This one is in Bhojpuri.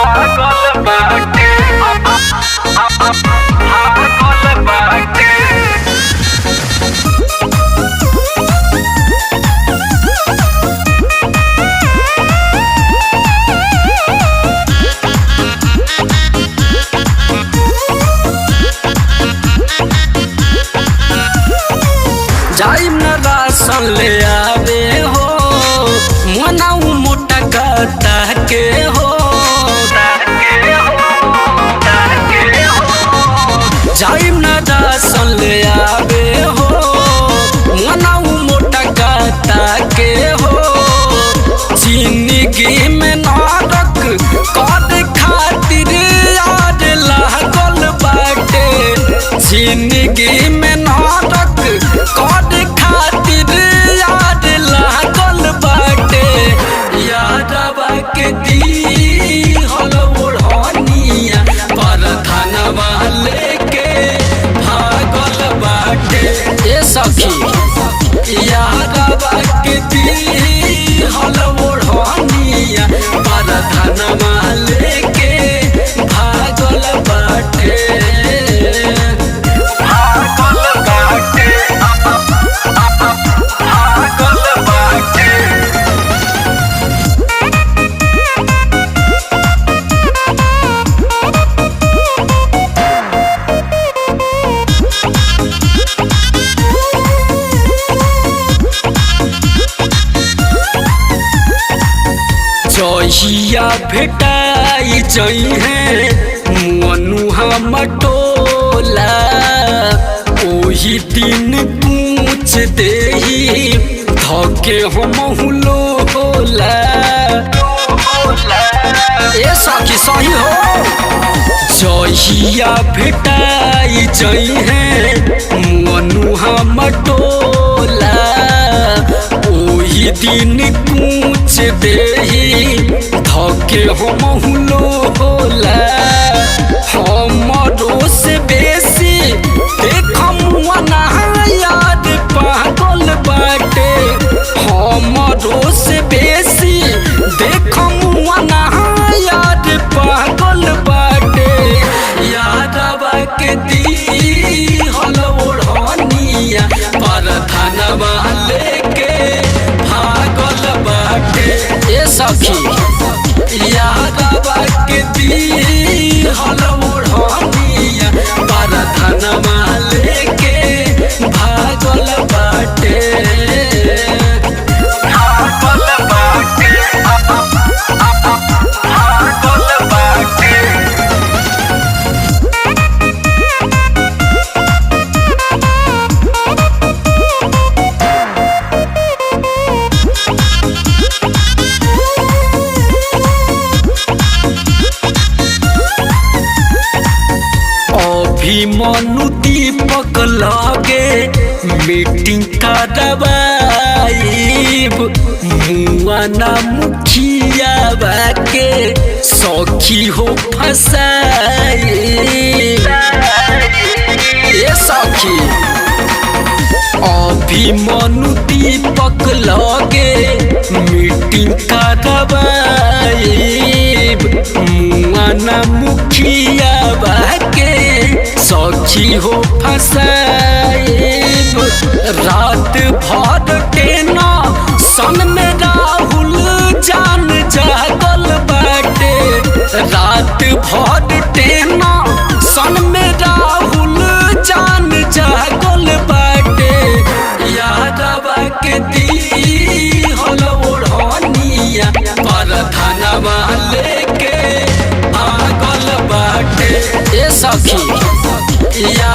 भागल बाटे भागल बाटे। जाइम न राशन ले आवे हो मनाऊ मोटा कता के हो। जाइम न राशन ले आवे हो मनाऊ मोटा कता के हो। जिंदगी में नाटक कर खातिर याद लागल बाटे। जिंदगी में नाटक कर खातिर याद लागल बाटे। यादवा के दी हल ओढ़निया पर धनवा लेके भागल बाटे। ए सखी यादवा के दी हल ओढ़निया पर धनवा लेके भागल बाटे। जहिया भेटाई जइहे मनुहा मटोला ओही दिन पूछ देही धके हमहु लोला। ए सखी सही हो जहिया भेटाई जइहे मनुहा मटोला ओही दिन पूछ देही धके हमहु लोला। हमरो से बेसी देखम याद पागल बाटे। हमरो से बेसी देखम याद पागल बाटे। यादवा के दी हल ओढ़निया पर धनवा लेके भागल बाटे। ए सखी यादवा के दी हल ओढ़निया पर धनवा लेके भागल बाटे। भागल बाटे भागल बाटे। मनु दीपक लगे मीटिंग करवाइब मुआना मुखिया के सखी हो फसाई। ए सखी अभिमनु दीपक लगे मीटिंग करवाइब मुआना मुखिया के सखी हो फसाइब। रात भर टेना सन में राहुल जान जागल बाटे। रात भर टेना सन में राहुल जान जागल बाटे। यादवा के दी हल ओढ़निया पर धनवा लेके भागल बाटे। ए सखी या